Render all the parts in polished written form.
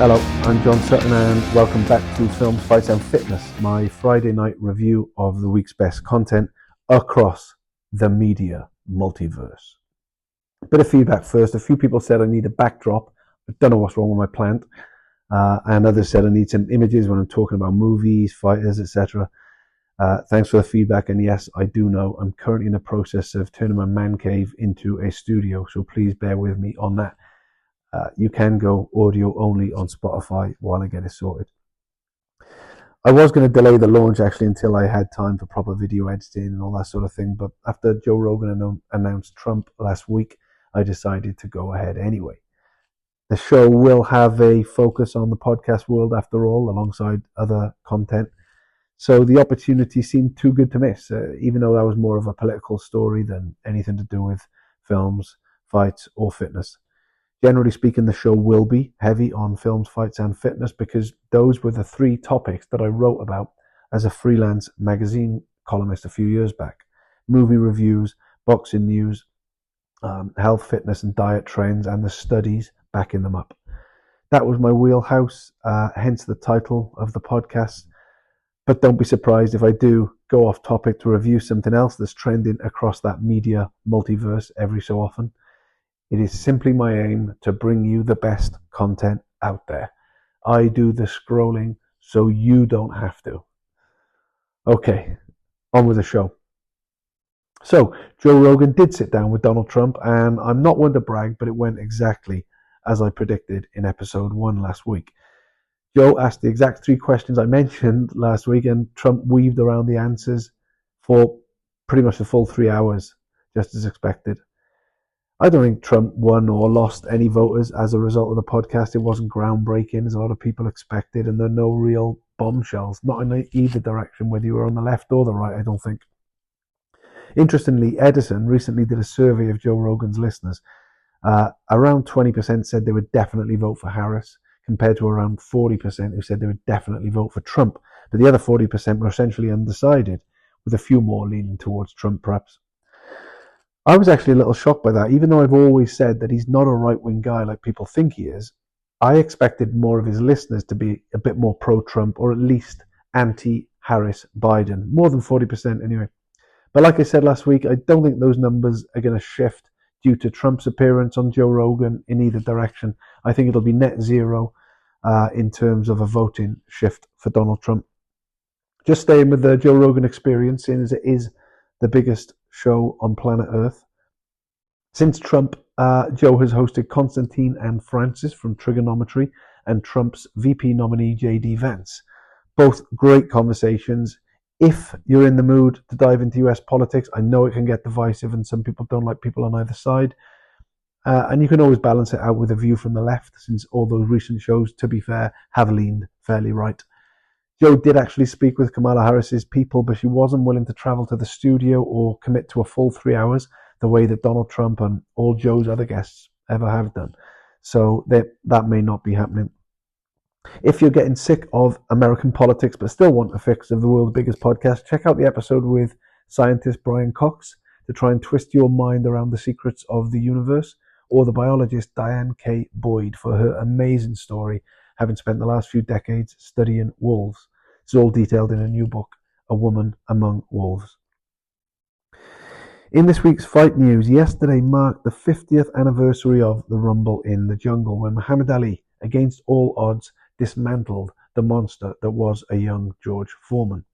Hello, I'm John Sutton and welcome back to Films, Fights and Fitness, my Friday night review of the week's best content across the media multiverse. A bit of feedback first. A few people said I need a backdrop. I don't know what's wrong with my plant. And others said I need some images when I'm talking about movies, fighters, etc. Thanks for the feedback. And yes, I do know I'm currently in the process of turning my man cave into a studio, so please bear with me on that. You can go audio only on Spotify while I get it sorted. I was going to delay the launch actually until I had time for proper video editing and all that sort of thing, but after Joe Rogan announced Trump last week, I decided to go ahead anyway. The show will have a focus on the podcast world after all, alongside other content. So the opportunity seemed too good to miss, even though that was more of a political story than anything to do with films, fights, or fitness. Generally speaking, the show will be heavy on films, fights, and fitness because those were the three topics that I wrote about as a freelance magazine columnist a few years back. Movie reviews, boxing news, health, fitness, and diet trends, and the studies backing them up. That was my wheelhouse, hence the title of the podcast. But don't be surprised if I do go off topic to review something else that's trending across that media multiverse every so often. It is simply my aim to bring you the best content out there. I do the scrolling so you don't have to. Okay, on with the show. So, Joe Rogan did sit down with Donald Trump, and I'm not one to brag, but it went exactly as I predicted in episode 1 last week. Joe asked the exact 3 questions I mentioned last week, and Trump weaved around the answers for pretty much the full 3 hours, just as expected. I don't think Trump won or lost any voters as a result of the podcast. It wasn't groundbreaking as a lot of people expected, and there are no real bombshells, not in either direction, whether you were on the left or the right, I don't think. Interestingly, Edison recently did a survey of Joe Rogan's listeners. Around 20% said they would definitely vote for Harris, compared to around 40% who said they would definitely vote for Trump. But the other 40% were essentially undecided, with a few more leaning towards Trump perhaps. I was actually a little shocked by that. Even though I've always said that he's not a right-wing guy like people think he is, I expected more of his listeners to be a bit more pro-Trump, or at least anti-Harris Biden. More than 40% anyway. But like I said last week, I don't think those numbers are going to shift due to Trump's appearance on Joe Rogan in either direction. I think it'll be net zero in terms of a voting shift for Donald Trump. Just staying with the Joe Rogan experience, seeing as it is the biggest show on planet Earth. Since Trump, Joe has hosted Constantine and Francis from Trigonometry and Trump's VP nominee JD Vance. Both great conversations. If you're in the mood to dive into US politics, I know it can get divisive and some people don't like people on either side. And you can always balance it out with a view from the left, since all those recent shows, to be fair, have leaned fairly right. Joe did actually speak with Kamala Harris's people, but she wasn't willing to travel to the studio or commit to a full 3 hours the way that Donald Trump and all Joe's other guests ever have done. So that may not be happening. If you're getting sick of American politics but still want a fix of the world's biggest podcast, check out the episode with scientist Brian Cox to try and twist your mind around the secrets of the universe, or the biologist Diane K. Boyd for her amazing story, having spent the last few decades studying wolves. It's all detailed in a new book, A Woman Among Wolves. In this week's fight news, yesterday marked the 50th anniversary of the Rumble in the Jungle, when Muhammad Ali, against all odds, dismantled the monster that was a young George Foreman.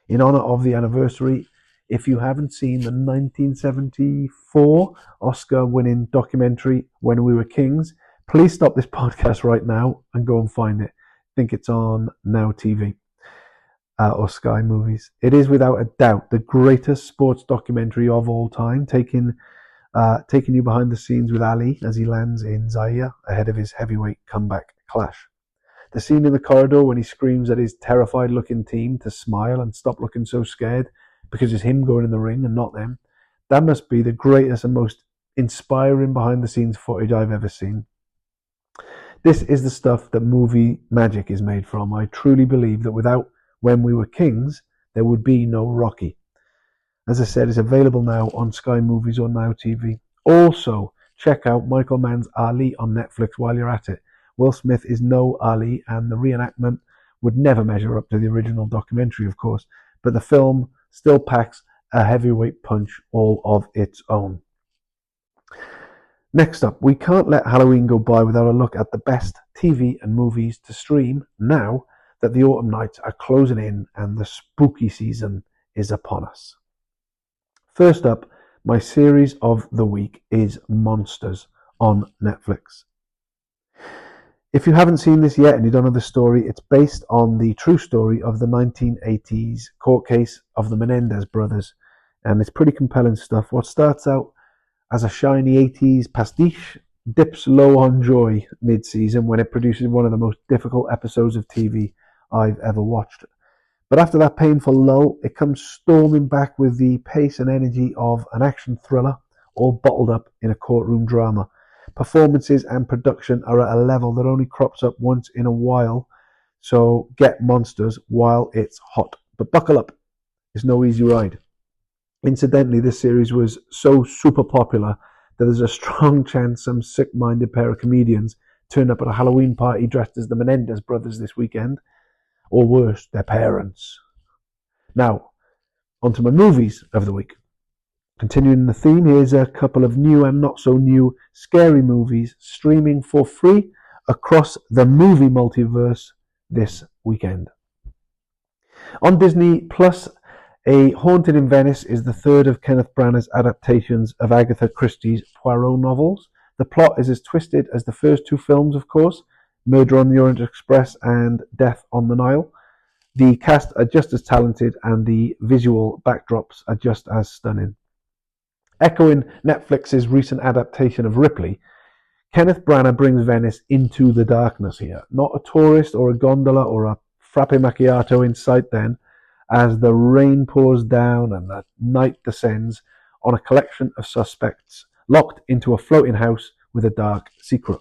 In honor of the anniversary, if you haven't seen the 1974 Oscar-winning documentary When We Were Kings, please stop this podcast right now and go and find it. I think it's on Now TV or Sky Movies. It is without a doubt the greatest sports documentary of all time, taking you behind the scenes with Ali as he lands in Zaire ahead of his heavyweight comeback clash. The scene in the corridor when he screams at his terrified-looking team to smile and stop looking so scared because it's him going in the ring and not them, that must be the greatest and most inspiring behind-the-scenes footage I've ever seen. This is the stuff that movie magic is made from. I truly believe that without When We Were Kings, there would be no Rocky. As I said, it's available now on Sky Movies or Now TV. Also, check out Michael Mann's Ali on Netflix while you're at it. Will Smith is no Ali, and the reenactment would never measure up to the original documentary, of course, but the film still packs a heavyweight punch all of its own. Next up, we can't let Halloween go by without a look at the best TV and movies to stream now that the autumn nights are closing in and the spooky season is upon us. First up, my series of the week is Monsters on Netflix. If you haven't seen this yet and you don't know the story, it's based on the true story of the 1980s court case of the Menendez brothers, and it's pretty compelling stuff. What starts out as a shiny 80s pastiche dips low on joy mid-season when it produces one of the most difficult episodes of TV I've ever watched. But after that painful lull, it comes storming back with the pace and energy of an action thriller, all bottled up in a courtroom drama. Performances and production are at a level that only crops up once in a while, so get Monsters while it's hot. But buckle up, it's no easy ride. Incidentally, this series was so super popular that there's a strong chance some sick-minded pair of comedians turned up at a Halloween party dressed as the Menendez brothers this weekend, or worse, their parents. Now, onto my movies of the week. Continuing the theme, here's a couple of new and not so new scary movies streaming for free across the movie multiverse this weekend. On Disney Plus, A Haunted in Venice is the third of Kenneth Branagh's adaptations of Agatha Christie's Poirot novels. The plot is as twisted as the first two films, of course, Murder on the Orient Express and Death on the Nile. The cast are just as talented and the visual backdrops are just as stunning. Echoing Netflix's recent adaptation of Ripley, Kenneth Branagh brings Venice into the darkness here. Not a tourist or a gondola or a frappe macchiato in sight then, as the rain pours down and the night descends on a collection of suspects locked into a floating house with a dark secret.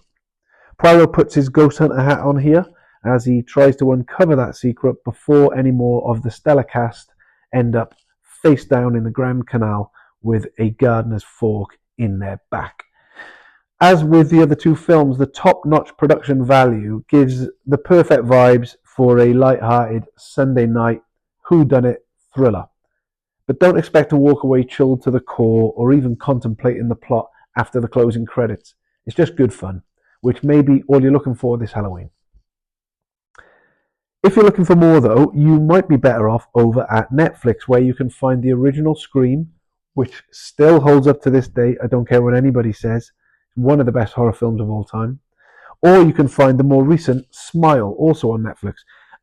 Poirot puts his ghost hunter hat on here as he tries to uncover that secret before any more of the stellar cast end up face down in the Grand Canal with a gardener's fork in their back. As with the other two films, the top-notch production value gives the perfect vibes for a light-hearted Sunday night whodunit thriller. But don't expect to walk away chilled to the core or even contemplating the plot after the closing credits. It's just good fun, which may be all you're looking for this Halloween. If you're looking for more, though, you might be better off over at Netflix, where you can find the original Scream, which still holds up to this day. I don't care what anybody says. One of the best horror films of all time. Or you can find the more recent Smile, also on Netflix.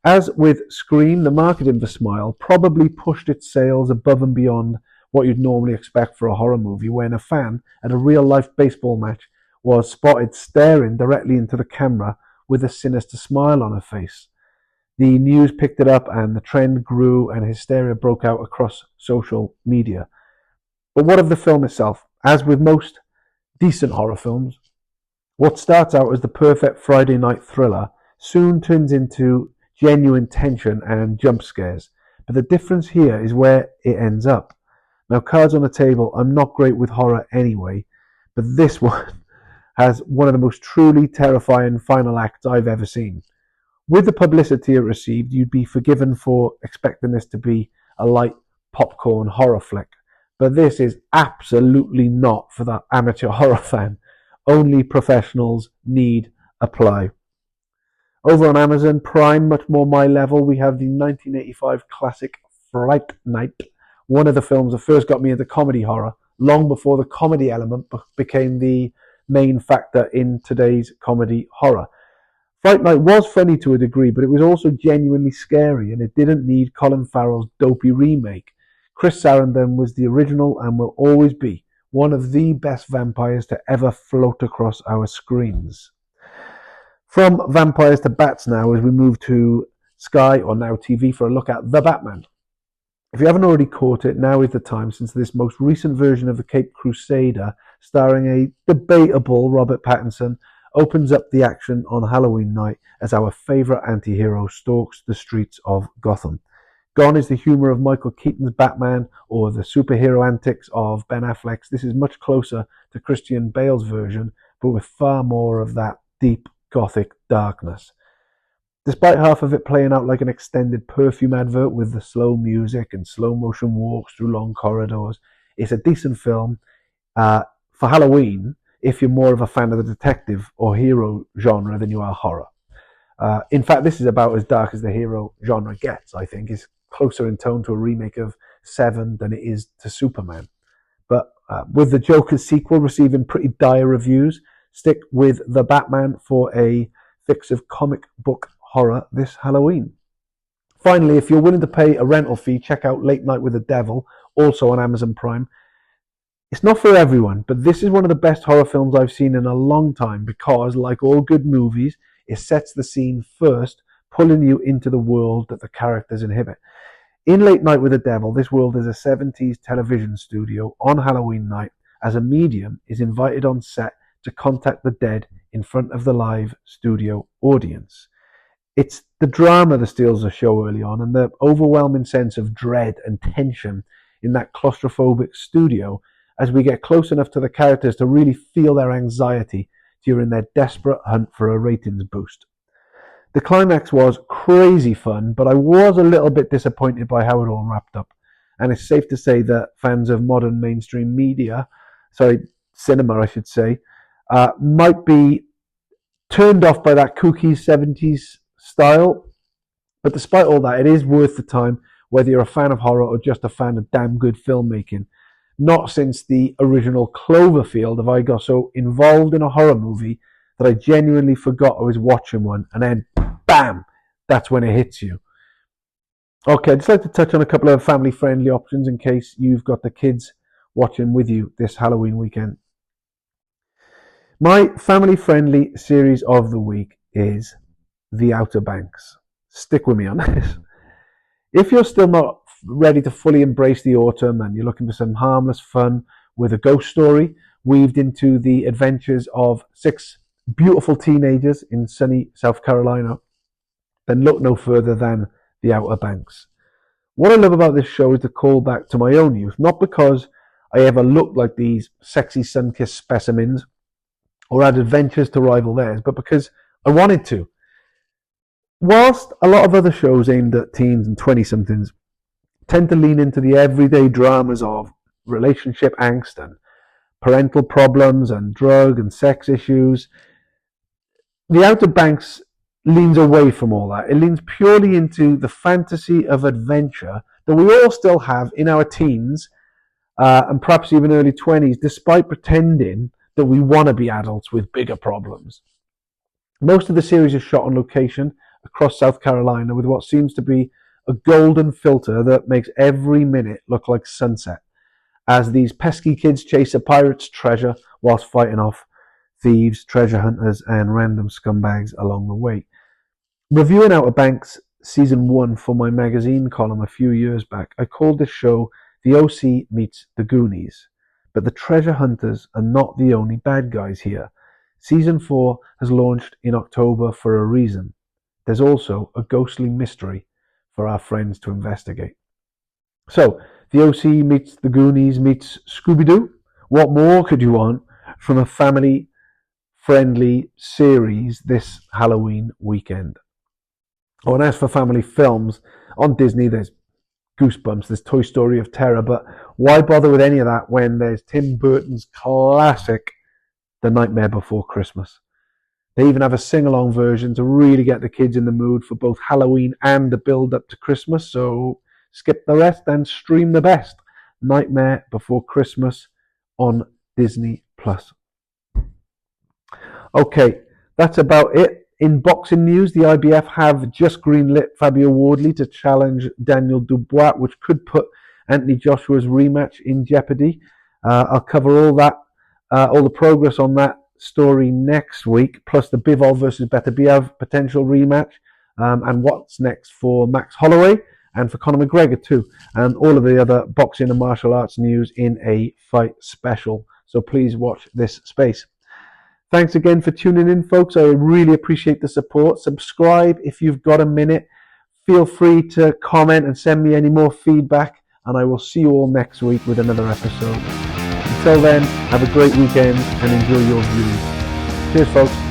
As with Scream, the marketing for Smile probably pushed its sales above and beyond what you'd normally expect for a horror movie, when a fan at a real-life baseball match was spotted staring directly into the camera with a sinister smile on her face. The news picked it up and the trend grew and hysteria broke out across social media. But what of the film itself? As with most decent horror films, what starts out as the perfect Friday night thriller soon turns into genuine tension and jump scares. But the difference here is where it ends up. Now, cards on the table, I'm not great with horror anyway, but this one has one of the most truly terrifying final acts I've ever seen. With the publicity it received, you'd be forgiven for expecting this to be a light popcorn horror flick. But this is absolutely not for that amateur horror fan. Only professionals need apply. Over on Amazon Prime, much more my level, we have the 1985 classic Fright Night, one of the films that first got me into comedy horror, long before the comedy element became the main factor in today's comedy horror. Fright Night was funny to a degree, but it was also genuinely scary, and it didn't need Colin Farrell's dopey remake. Chris Sarandon was the original and will always be one of the best vampires to ever float across our screens. From vampires to bats now, as we move to Sky, or Now TV, for a look at The Batman. If you haven't already caught it, now is the time, since this most recent version of the Caped Crusader, starring a debatable Robert Pattinson, opens up the action on Halloween night as our favourite anti-hero stalks the streets of Gotham. Gone is the humour of Michael Keaton's Batman or the superhero antics of Ben Affleck's. This is much closer to Christian Bale's version, but with far more of that deep gothic darkness. Despite half of it playing out like an extended perfume advert with the slow music and slow motion walks through long corridors, it's a decent film for Halloween if you're more of a fan of the detective or hero genre than you are horror. In fact, this is about as dark as the hero genre gets, I think. It's closer in tone to a remake of Seven than it is to Superman. But with the Joker sequel receiving pretty dire reviews, stick with The Batman for a fix of comic book horror this Halloween. Finally, if you're willing to pay a rental fee, check out Late Night with the Devil, also on Amazon Prime. It's not for everyone, but this is one of the best horror films I've seen in a long time because, like all good movies, it sets the scene first, pulling you into the world that the characters inhabit. In Late Night with the Devil, this world is a 70s television studio on Halloween night as a medium is invited on set to contact the dead in front of the live studio audience. It's the drama that steals the show early on and the overwhelming sense of dread and tension in that claustrophobic studio as we get close enough to the characters to really feel their anxiety during their desperate hunt for a ratings boost. The climax was crazy fun, but I was a little bit disappointed by how it all wrapped up. And it's safe to say that fans of modern mainstream cinema I should say, might be turned off by that kooky 70s style. But despite all that, it is worth the time, whether you're a fan of horror or just a fan of damn good filmmaking. Not since the original Cloverfield have I got so involved in a horror movie that I genuinely forgot I was watching one, and then bam, that's when it hits you. Okay, I'd just like to touch on a couple of family-friendly options in case you've got the kids watching with you this Halloween weekend. My family-friendly series of the week is The Outer Banks. Stick with me on this. If you're still not ready to fully embrace the autumn and you're looking for some harmless fun with a ghost story weaved into the adventures of 6 beautiful teenagers in sunny South Carolina, then look no further than The Outer Banks. What I love about this show is the callback to my own youth, not because I ever looked like these sexy sun-kissed specimens or had adventures to rival theirs, but because I wanted to. Whilst a lot of other shows aimed at teens and 20-somethings tend to lean into the everyday dramas of relationship angst and parental problems and drug and sex issues, The Outer Banks leans away from all that. It leans purely into the fantasy of adventure that we all still have in our teens and perhaps even early 20s, despite pretending that we want to be adults with bigger problems. Most of the series is shot on location across South Carolina with what seems to be a golden filter that makes every minute look like sunset, as these pesky kids chase a pirate's treasure whilst fighting off thieves, treasure hunters, and random scumbags along the way. Reviewing Outer Banks Season 1 for my magazine column a few years back, I called this show The OC Meets the Goonies. But the treasure hunters are not the only bad guys here. Season 4 has launched in October for a reason. There's also a ghostly mystery for our friends to investigate. So, The OC meets the Goonies meets Scooby-Doo. What more could you want from a family-friendly series this Halloween weekend? Oh, and as for family films, on Disney there's Goosebumps, there's Toy Story of Terror, but why bother with any of that when there's Tim Burton's classic The Nightmare Before Christmas? They even have a sing-along version to really get the kids in the mood for both Halloween and the build-up to Christmas, so skip the rest and stream the best. Nightmare Before Christmas on Disney+. Okay, that's about it. In boxing news, the IBF have just greenlit Fabio Wardley to challenge Daniel Dubois, which could put Anthony Joshua's rematch in jeopardy. I'll cover all the progress on that story next week, plus the Bivol versus Beterbiev potential rematch, and what's next for Max Holloway and for Conor McGregor too, and all of the other boxing and martial arts news in a fight special. So please watch this space. Thanks again for tuning in, folks. I really appreciate the support. Subscribe if you've got a minute. Feel free to comment and send me any more feedback, and I will see you all next week with another episode. Until then, have a great weekend and enjoy your views. Cheers, folks.